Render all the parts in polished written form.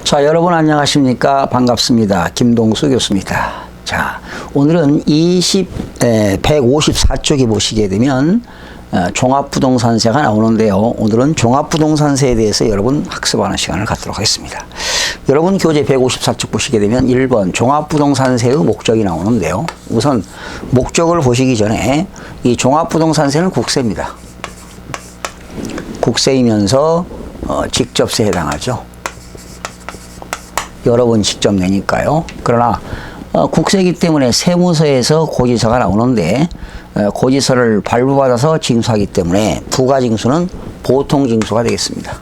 자, 여러분 안녕하십니까? 반갑습니다. 김동수 교수입니다. 자, 오늘은 154쪽에 보시게 되면 종합부동산세가 나오는데요. 오늘은 종합부동산세에 대해서 여러분 학습하는 시간을 갖도록 하겠습니다. 여러분 교재 154쪽 보시게 되면 1번 종합부동산세의 목적이 나오는데요. 우선 목적을 보시기 전에 이 종합부동산세는 국세입니다. 국세이면서 직접세에 해당하죠. 여러 번 직접 내니까요. 그러나 국세이기 때문에 세무서에서 고지서가 나오는데 고지서를 발부받아서 징수하기 때문에 부가징수는 보통징수가 되겠습니다.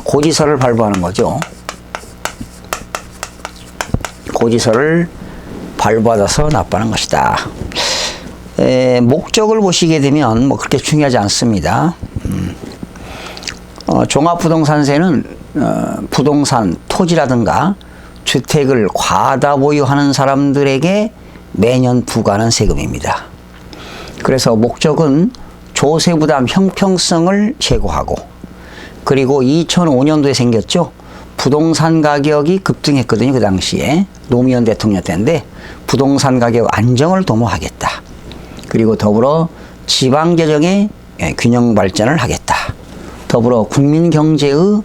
고지서를 발부하는 거죠. 고지서를 발부받아서 납부하는 것이다. 목적을 보시게 되면 뭐 그렇게 중요하지 않습니다. 종합부동산세는 부동산, 토지라든가 주택을 과다 보유하는 사람들에게 매년 부과하는 세금입니다. 그래서 목적은 조세부담 형평성을 제고하고, 그리고 2005년도에 생겼죠. 부동산 가격이 급등했거든요. 그 당시에 노무현 대통령 때인데 부동산 가격 안정을 도모하겠다. 그리고 더불어 지방재정의 균형 발전을 하겠다. 더불어 국민경제의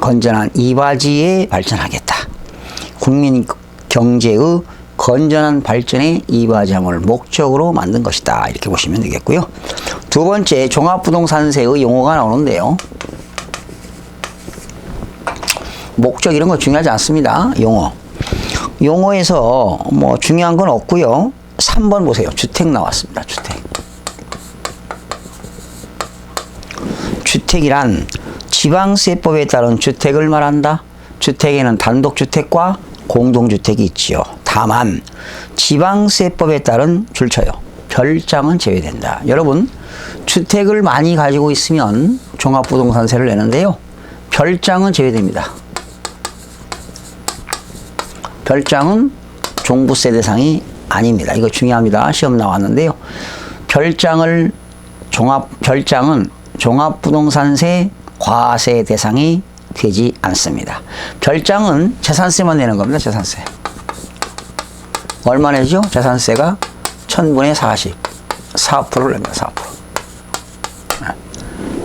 건전한 이바지에 발전하겠다. 국민경제의 건전한 발전에 이바지함을 목적으로 만든 것이다. 이렇게 보시면 되겠고요. 두 번째, 종합부동산세의 용어가 나오는데요. 목적 이런 거 중요하지 않습니다. 용어에서 뭐 중요한 건 없고요. 3번 보세요. 주택 나왔습니다. 주택이란 지방세법에 따른 주택을 말한다. 주택에는 단독주택과 공동주택이 있지요. 다만 지방세법에 따른 줄쳐요. 별장은 제외된다. 여러분, 주택을 많이 가지고 있으면 종합부동산세를 내는데요. 별장은 제외됩니다. 별장은 종부세 대상이 아닙니다. 이거 중요합니다. 시험 나왔는데요. 별장은 종합부동산세 과세 대상이 되지 않습니다. 별장은 재산세만 내는 겁니다. 재산세. 얼마 내죠? 재산세가 1000분의 40. 4%를 냅니다. 4%.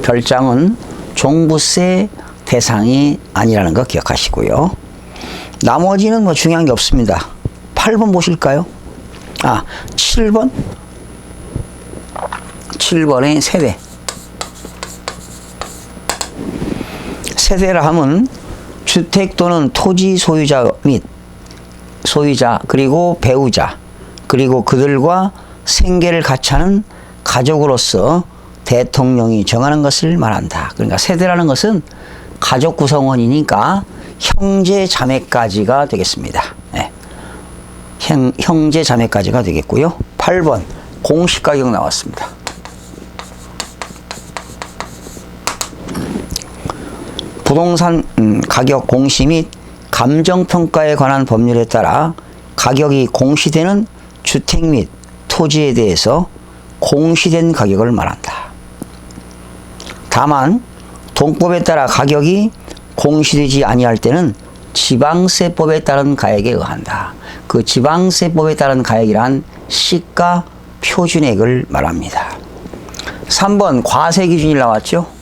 별장은 종부세 대상이 아니라는 거 기억하시고요. 나머지는 뭐 중요한 게 없습니다. 8번 보실까요? 7번. 7번의 세대. 세대라 하면 주택 또는 토지 소유자 및 소유자, 그리고 배우자, 그리고 그들과 생계를 같이 하는 가족으로서 대통령이 정하는 것을 말한다. 그러니까 세대라는 것은 가족 구성원이니까 형제 자매까지가 되겠습니다. 네. 형제 자매까지가 되겠고요. 8번 공시가격 나왔습니다. 부동산 가격 공시 및 감정평가에 관한 법률에 따라 가격이 공시되는 주택 및 토지에 대해서 공시된 가격을 말한다. 다만 동법에 따라 가격이 공시되지 아니할 때는 지방세법에 따른 가액에 의한다. 그 지방세법에 따른 가액이란 시가 표준액을 말합니다. 3번 과세기준이 나왔죠.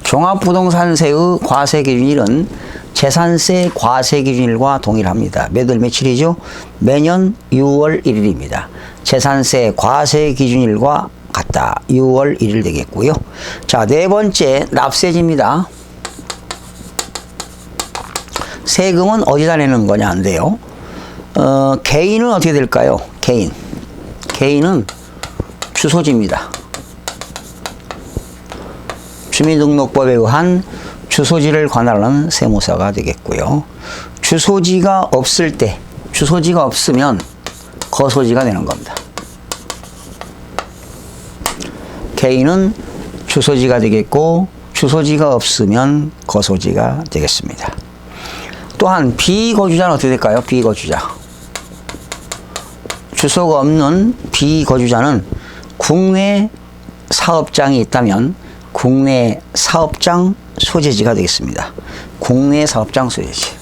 종합부동산세의 과세기준일은 재산세 과세기준일과 동일합니다. 몇 월 며칠이죠? 매년 6월 1일입니다. 재산세 과세기준일과 같다. 6월 1일 되겠고요. 자, 네 번째 납세지입니다. 세금은 어디다 내는 거냐인데요. 개인은 어떻게 될까요? 개인은 주소지입니다. 주민등록법에 의한 주소지를 관할하는 세무서가 되겠고요. 주소지가 없으면 거소지가 되는 겁니다. 개인은 주소지가 되겠고, 주소지가 없으면 거소지가 되겠습니다. 또한 비거주자는 어떻게 될까요? 주소가 없는 비거주자는 국내 사업장이 있다면 국내 사업장 소재지가 되겠습니다. 국내 사업장 소재지.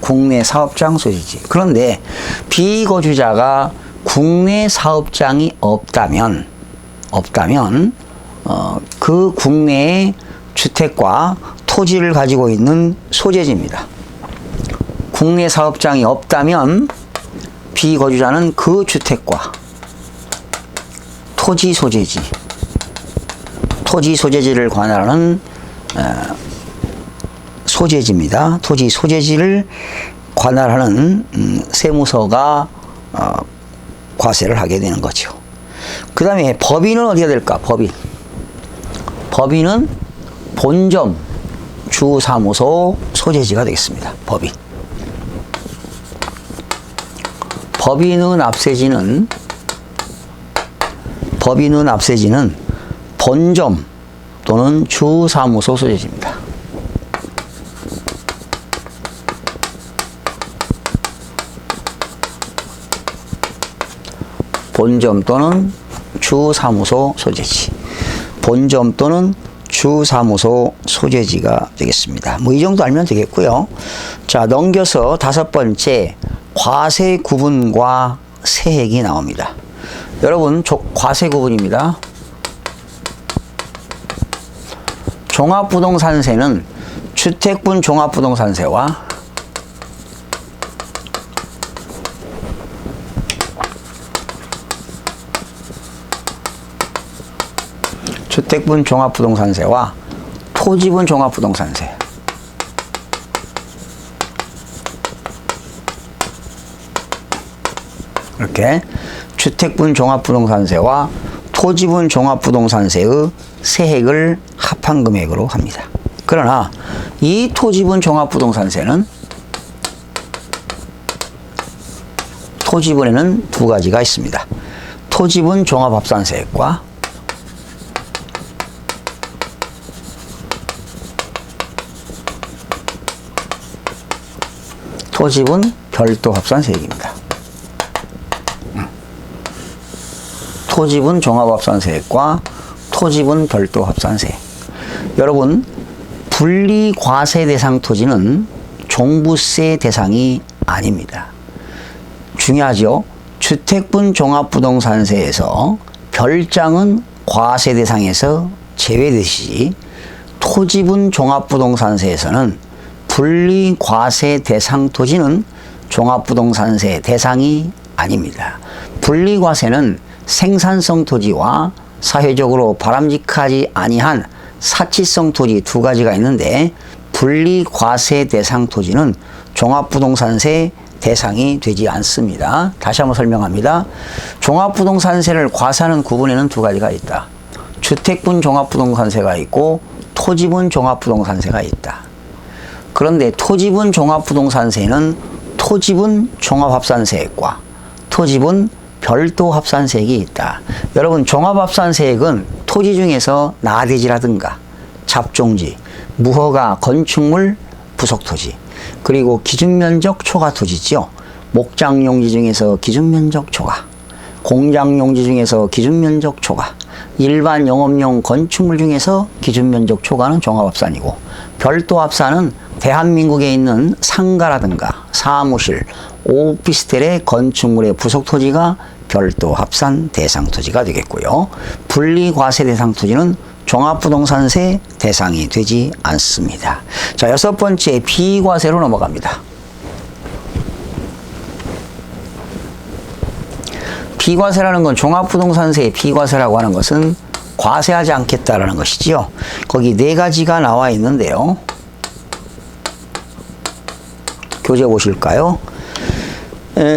국내 사업장 소재지. 그런데 비거주자가 국내 사업장이 없다면 그 국내에 주택과 토지를 가지고 있는 소재지입니다. 국내 사업장이 없다면 비거주자는 그 주택과 토지 소재지를 관할하는 소재지입니다. 토지 소재지를 관할하는 세무서가 과세를 하게 되는 거죠. 그 다음에 법인은 어디가 될까? 법인은 본점, 주사무소, 소재지가 되겠습니다. 법인은 앞세지는 본점 또는 주사무소 소재지입니다. 본점 또는 주사무소 소재지. 본점 또는 주사무소 소재지가 되겠습니다. 뭐 이 정도 알면 되겠고요. 자, 넘겨서 5번째 과세 구분과 세액이 나옵니다. 여러분, 과세 구분입니다. 종합부동산세는 주택분 종합부동산세와 주택분 종합부동산세와 토지분 종합부동산세, 이렇게 주택분 종합부동산세와 토지분 종합부동산세의 세액을 합한 금액으로 합니다. 그러나 이 토지분 종합부동산세는 토지분에는 두 가지가 있습니다. 토지분 종합합산세액과 토지분 별도 합산세액입니다. 토지분 종합합산세액과 토지분 별도 합산세액. 여러분, 분리과세 대상 토지는 종부세 대상이 아닙니다. 중요하죠. 주택분 종합부동산세에서 별장은 과세 대상에서 제외되시지, 토지분 종합부동산세에서는 분리과세 대상 토지는 종합부동산세 대상이 아닙니다. 분리과세는 생산성 토지와 사회적으로 바람직하지 아니한 사치성 토지 두 가지가 있는데, 분리과세 대상 토지는 종합부동산세 대상이 되지 않습니다. 다시 한번 설명합니다. 종합부동산세를 과세하는 구분에는 두 가지가 있다. 주택분 종합부동산세가 있고 토지분 종합부동산세가 있다. 그런데 토지분 종합부동산세는 토지분 종합합산세액과 토지분 별도 합산세액이 있다. 여러분, 종합합산세액은 토지 중에서 나대지라든가 잡종지, 무허가 건축물 부속토지, 그리고 기준면적 초과토지죠. 목장용지 중에서 기준면적 초과, 공장용지 중에서 기준면적 초과, 일반 영업용 건축물 중에서 기준면적 초과는 종합합산이고, 별도 합산은 대한민국에 있는 상가라든가 사무실, 오피스텔의 건축물의 부속토지가 별도 합산 대상 토지가 되겠고요. 분리과세 대상 토지는 종합부동산세 대상이 되지 않습니다. 자, 6번째 비과세로 넘어갑니다. 비과세라는 건 종합부동산세의 비과세라고 하는 것은 과세하지 않겠다라는 것이지요. 거기 네 가지가 나와 있는데요. 교재 보실까요?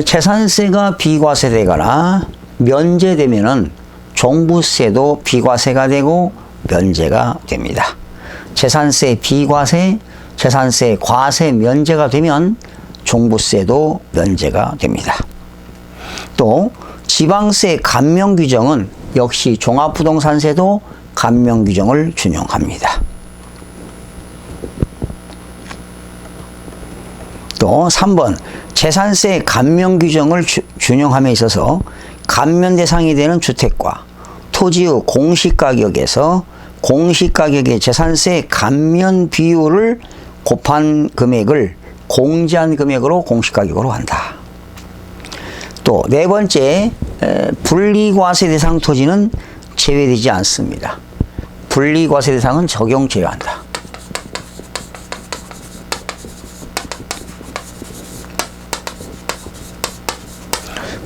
재산세가 비과세되거나 면제되면은 종부세도 비과세가 되고 면제가 됩니다. 재산세 비과세, 재산세 과세 면제가 되면 종부세도 면제가 됩니다. 또 지방세 감면 규정은 역시 종합부동산세도 감면 규정을 준용합니다. 또 3번 재산세 감면 규정을 준용함에 있어서 감면 대상이 되는 주택과 토지의 공시가격에서 공시가격의 재산세 감면 비율을 곱한 금액을 공제한 금액으로 공시가격으로 한다. 또 네 번째, 분리과세 대상 토지는 제외되지 않습니다. 분리과세 대상은 적용 제외한다.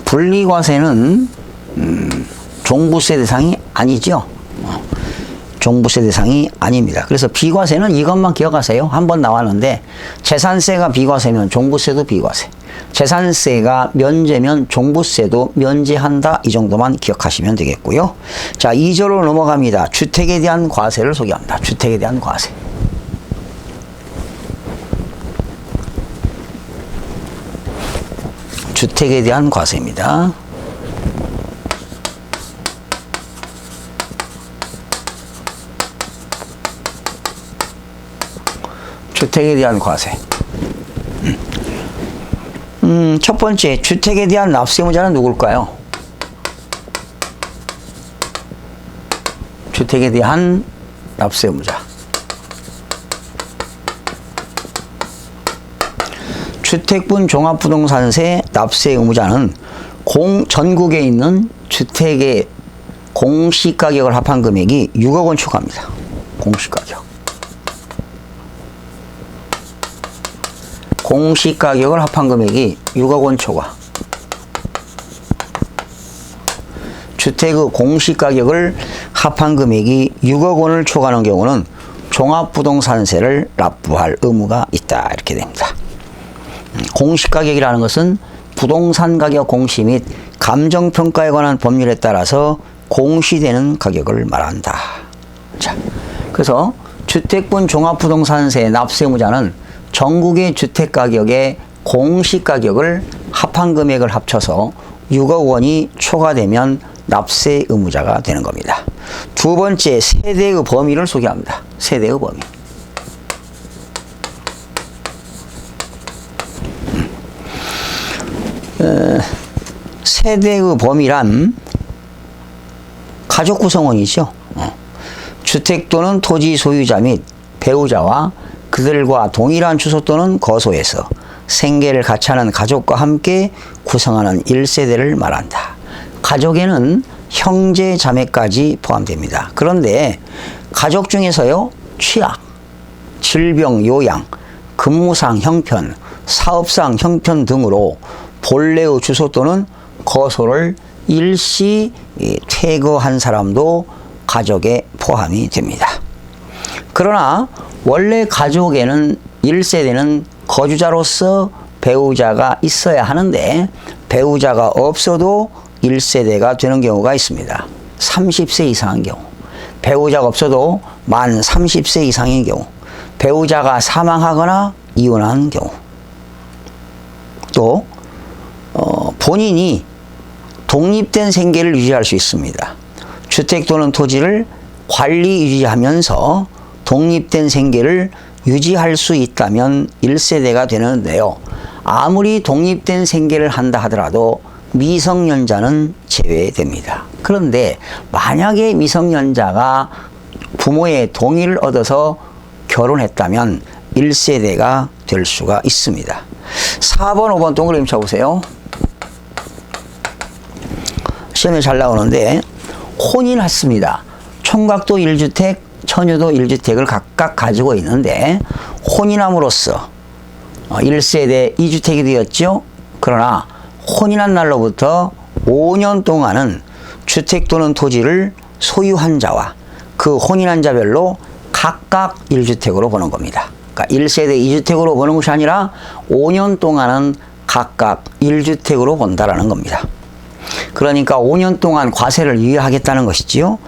분리과세는 종부세 대상이 아니죠. 종부세 대상이 아닙니다. 그래서 비과세는 이것만 기억하세요. 한번 나왔는데 재산세가 비과세면 종부세도 비과세, 재산세가 면제면 종부세도 면제한다. 이 정도만 기억하시면 되겠고요. 자, 2절로 넘어갑니다. 주택에 대한 과세를 소개합니다. 주택에 대한 과세. 주택에 대한 과세입니다. 주택에 대한 과세. 첫 번째, 주택에 대한 납세의무자는 누굴까요? 주택에 대한 납세의무자. 주택분 종합부동산세 납세의무자는 전국에 있는 주택의 공시가격을 합한 금액이 6억 원 초과합니다. 공시가격. 공시가격을 합한 금액이 6억 원 초과. 주택의 공시가격을 합한 금액이 6억 원을 초과하는 경우는 종합부동산세를 납부할 의무가 있다. 이렇게 됩니다. 공시가격이라는 것은 부동산 가격 공시 및 감정평가에 관한 법률에 따라서 공시되는 가격을 말한다. 자, 그래서 주택분 종합부동산세 납세의무자는 전국의 주택가격의 공시가격을 합한 금액을 합쳐서 6억 원이 초과되면 납세 의무자가 되는 겁니다. 두 번째, 세대의 범위를 소개합니다. 세대의 범위. 세대의 범위란 가족 구성원이죠. 주택 또는 토지 소유자 및 배우자와 그들과 동일한 주소 또는 거소에서 생계를 같이 하는 가족과 함께 구성하는 1세대를 말한다. 가족에는 형제, 자매까지 포함됩니다. 그런데 가족 중에서요, 취약, 질병, 요양, 근무상 형편, 사업상 형편 등으로 본래의 주소 또는 거소를 일시 퇴거한 사람도 가족에 포함이 됩니다. 그러나 원래 가족에는 1세대는 거주자로서 배우자가 있어야 하는데 배우자가 없어도 1세대가 되는 경우가 있습니다. 30세 이상인 경우, 배우자가 없어도 만 30세 이상인 경우, 배우자가 사망하거나 이혼한 경우, 또 본인이 독립된 생계를 유지할 수 있습니다. 주택 또는 토지를 관리 유지하면서 독립된 생계를 유지할 수 있다면 1세대가 되는데요. 아무리 독립된 생계를 한다 하더라도 미성년자는 제외됩니다. 그런데 만약에 미성년자가 부모의 동의를 얻어서 결혼했다면 1세대가 될 수가 있습니다. 4번, 5번 동그라미 쳐보세요. 시험에 잘 나오는데 혼인했습니다. 총각도 1주택, 처녀도 1주택을 각각 가지고 있는데 혼인함으로써 1세대 2주택이 되었죠. 그러나 혼인한 날로부터 5년 동안은 주택 또는 토지를 소유한 자와 그 혼인한 자별로 각각 1주택으로 보는 겁니다. 그러니까 1세대 2주택으로 보는 것이 아니라 5년 동안은 각각 1주택으로 본다라는 겁니다. 그러니까 5년 동안 과세를 유예하겠다는 것이지요.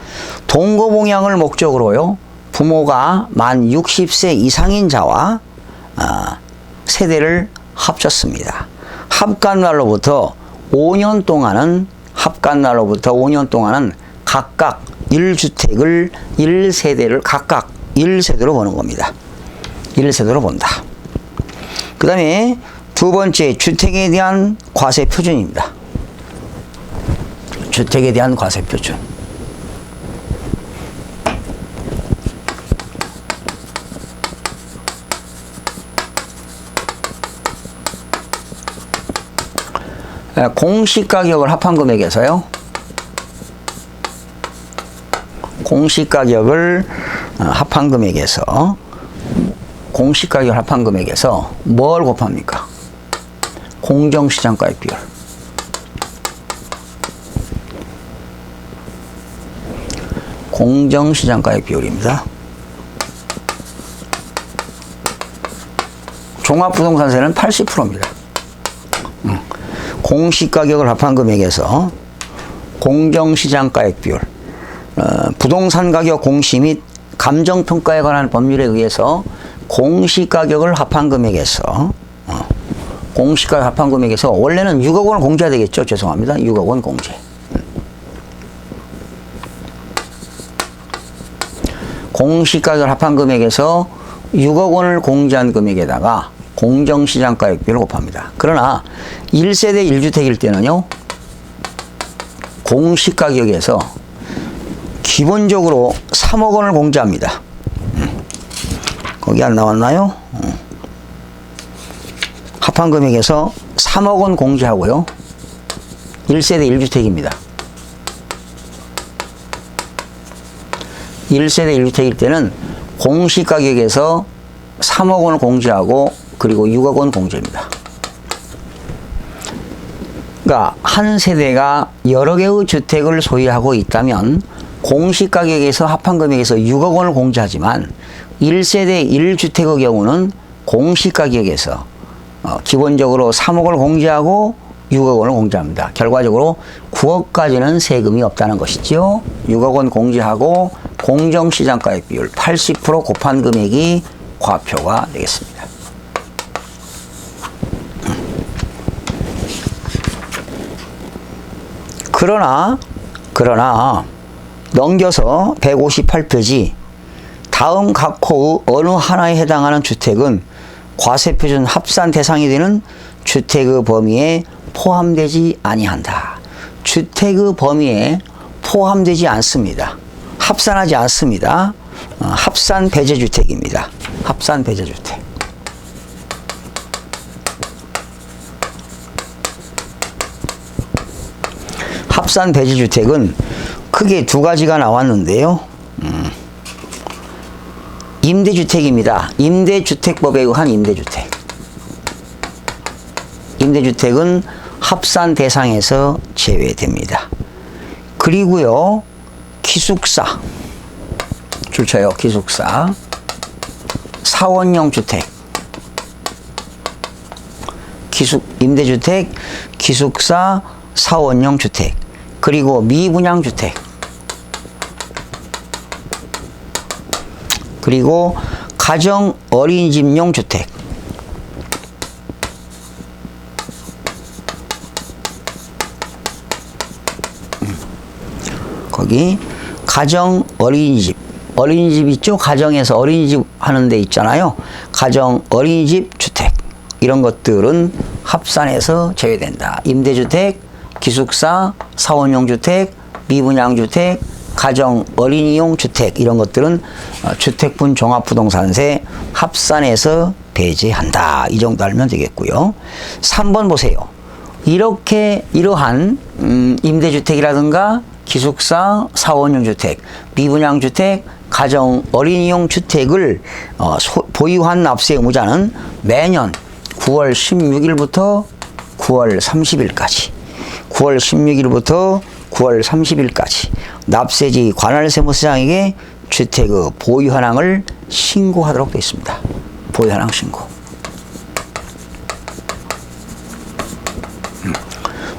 동거봉양을 목적으로요, 부모가 만 60세 이상인 자와 세대를 합쳤습니다. 합간날로부터 5년 동안은 각각 1주택을 1세대를 각각 1세대로 보는 겁니다. 1세대로 본다. 그 다음에 두 번째, 주택에 대한 과세 표준입니다. 주택에 대한 과세표준. 공시가격을 합한 금액에서요. 공시가격을 합한 금액에서 공시가격을 합한 금액에서 뭘 곱합니까? 공정시장가액 비율. 공정시장가액 비율입니다. 종합부동산세는 80%입니다. 공시가격을 합한 금액에서 공정시장가액 비율, 부동산 가격 공시 및 감정평가에 관한 법률에 의해서 공시가격을 합한 금액에서 공시가격 합한 금액에서 원래는 6억 원을 공제해야 되겠죠. 죄송합니다. 6억 원 공제. 공시가격을 합한 금액에서 6억 원을 공제한 금액에다가 공정시장가액 비율을 곱합니다. 그러나 1세대 1주택일 때는요, 공시가격에서 기본적으로 3억 원을 공제합니다. 거기 안 나왔나요? 합한 금액에서 3억 원 공제하고요. 1세대 1주택입니다. 1세대 1주택일 때는 공시가격에서 3억 원을 공제하고 그리고 6억 원 공제입니다. 그러니까 한 세대가 여러 개의 주택을 소유하고 있다면 공시가격에서 합한 금액에서 6억 원을 공제하지만 1세대 1주택의 경우는 공시가격에서 기본적으로 3억을 공제하고 6억 원을 공제합니다. 결과적으로 9억까지는 세금이 없다는 것이죠. 6억 원 공제하고 공정시장가액 비율 80% 곱한 금액이 과표가 되겠습니다. 그러나 넘겨서 158페이지 다음 각 호의 어느 하나에 해당하는 주택은 과세표준 합산 대상이 되는 주택의 범위에 포함되지 아니한다. 주택의 범위에 포함되지 않습니다. 합산하지 않습니다. 합산 배제주택입니다. 합산 배제주택. 합산 배제주택은 크게 두 가지가 나왔는데요. 임대주택입니다. 임대주택법에 의한 임대주택. 임대주택은 합산 대상에서 제외됩니다. 그리고요, 기숙사. 줄쳐요. 기숙사. 사원형 주택. 임대주택, 기숙사, 사원형 주택. 그리고 미분양 주택. 그리고 가정 어린이집용 주택. 거기 가정 어린이집 있죠? 가정에서 어린이집 하는 데 있잖아요. 가정 어린이집 주택. 이런 것들은 합산해서 제외된다. 임대주택, 기숙사, 사원용 주택, 미분양 주택, 가정 어린이용 주택, 이런 것들은 주택분 종합부동산세 합산해서 배제한다. 이 정도 알면 되겠고요. 3번 보세요. 이러한 임대주택이라든가 기숙사, 사원용 주택, 미분양 주택, 가정 어린이용 주택을 보유한 납세 의무자는 매년 9월 16일부터 9월 30일까지 9월 16일부터 9월 30일까지 납세지 관할세무서장에게 주택의 보유 현황을 신고하도록 되어 있습니다. 보유 현황 신고.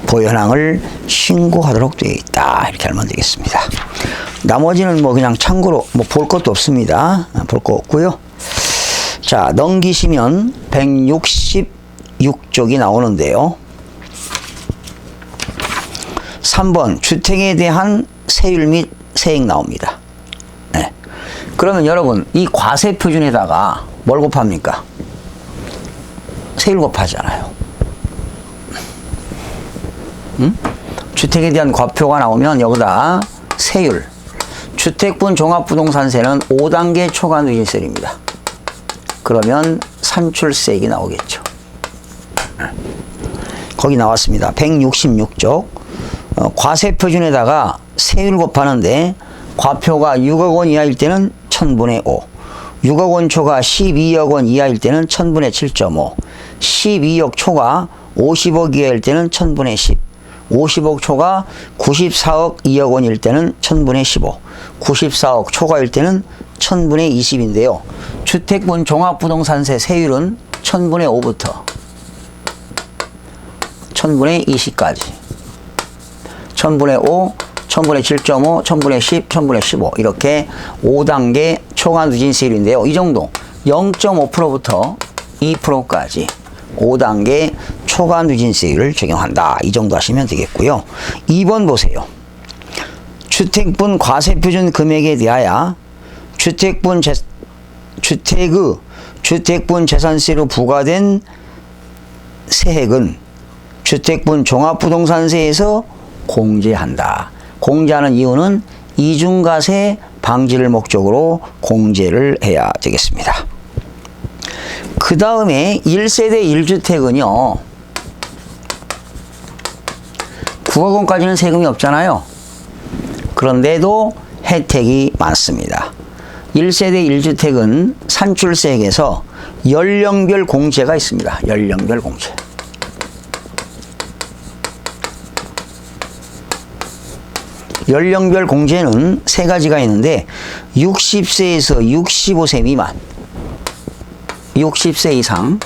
보유 현황을 신고하도록 되어 있다. 이렇게 알면 되겠습니다. 나머지는 뭐 그냥 참고로 뭐 볼 것도 없습니다. 볼 거 없고요. 자, 넘기시면 166쪽이 나오는데요. 3번 주택에 대한 세율 및 세액 나옵니다. 네. 그러면 여러분 이 과세 표준에다가 뭘 곱합니까? 세율 곱하잖아요. 주택에 대한 과표가 나오면 여기다 세율. 주택분 종합부동산세는 5단계 초과 누진세율입니다. 그러면 산출세액이 나오겠죠. 거기 나왔습니다. 166쪽. 과세표준에다가 세율 곱하는데 과표가 6억 원 이하일 때는 1000분의 5. 6억 원 초과 12억 원 이하일 때는 1000분의 7.5. 12억 초과 50억 이하일 때는 1000분의 10. 50억 초과 94억 2억 원일 때는 1000분의 15. 94억 초과일 때는 1000분의 20인데요. 주택분 종합부동산세 세율은 1000분의 5부터 1000분의 20까지. 1000분의 5, 1000분의 7.5, 1000분의 10, 1000분의 15 이렇게 5단계 초과 누진세율인데요. 이 정도 0.5%부터 2%까지 5단계 초과 누진세율을 적용한다. 이 정도 하시면 되겠고요. 2번 보세요. 주택분 과세표준 금액에 대하여 주택분 재산세로 부과된 세액은 주택분 종합부동산세에서 공제한다. 공제하는 이유는 이중과세 방지를 목적으로 공제를 해야 되겠습니다. 그 다음에 1세대 1주택은요. 9억 원까지는 세금이 없잖아요. 그런데도 혜택이 많습니다. 1세대 1주택은 산출세액에서 연령별 공제가 있습니다. 연령별 공제. 연령별 공제는 세 가지가 있는데 60세에서 65세 미만 60세 이상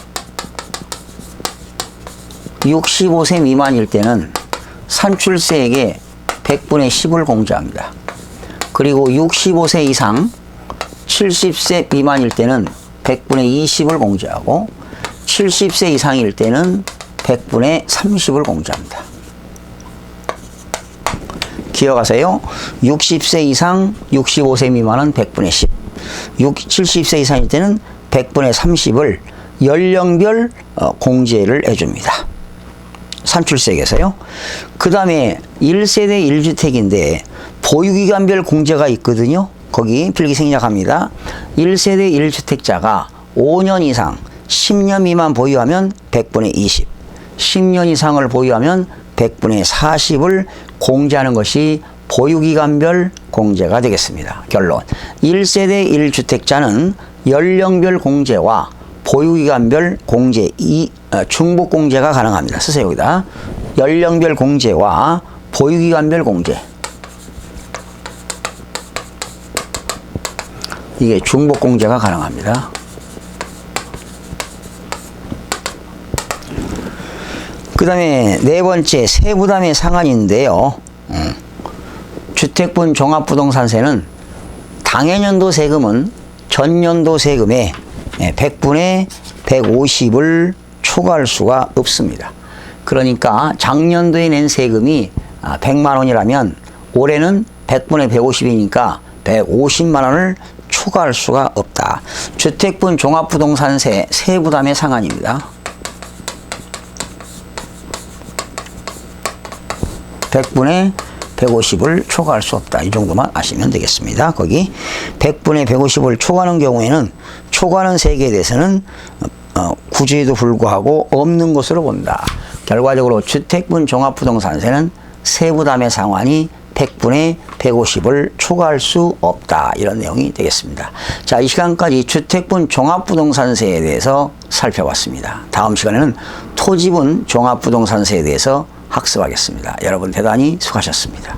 65세 미만일 때는 산출세액의 100분의 10을 공제합니다. 그리고 65세 이상 70세 미만일 때는 100분의 20을 공제하고 70세 이상일 때는 100분의 30을 공제합니다. 기억하세요. 60세 이상 65세 미만은 100분의 10 70세 이상일 때는 100분의 30을 연령별 공제를 해줍니다. 산출세액에서요. 그 다음에 1세대 1주택인데 보유기간별 공제가 있거든요. 거기 필기 생략합니다. 1세대 1주택자가 5년 이상 10년 미만 보유하면 100분의 20 10년 이상을 보유하면 100분의 40을 공제하는 것이 보유기간별 공제가 되겠습니다. 결론 1세대 1주택자는 연령별 공제와 보유기간별 공제 중복 공제가 가능합니다. 쓰세요. 여기다 연령별 공제와 보유기간별 공제 이게 중복 공제가 가능합니다. 그 다음에 네 번째 세부담의 상한인데요. 주택분 종합부동산세는 당해년도 세금은 전년도 세금의 100분의 150을 초과할 수가 없습니다. 그러니까 작년도에 낸 세금이 100만 원이라면 올해는 100분의 150이니까 150만 원을 초과할 수가 없다. 주택분 종합부동산세 세부담의 상한입니다. 100분의 150을 초과할 수 없다. 이 정도만 아시면 되겠습니다. 거기 100분의 150을 초과하는 경우에는 초과하는 세액에 대해서는 구제에도 불구하고 없는 것으로 본다. 결과적으로 주택분 종합부동산세는 세부담의 상한이 100분의 150을 초과할 수 없다. 이런 내용이 되겠습니다. 자, 이 시간까지 주택분 종합부동산세에 대해서 살펴봤습니다. 다음 시간에는 토지분 종합부동산세에 대해서 학습하겠습니다. 여러분 대단히 수고하셨습니다.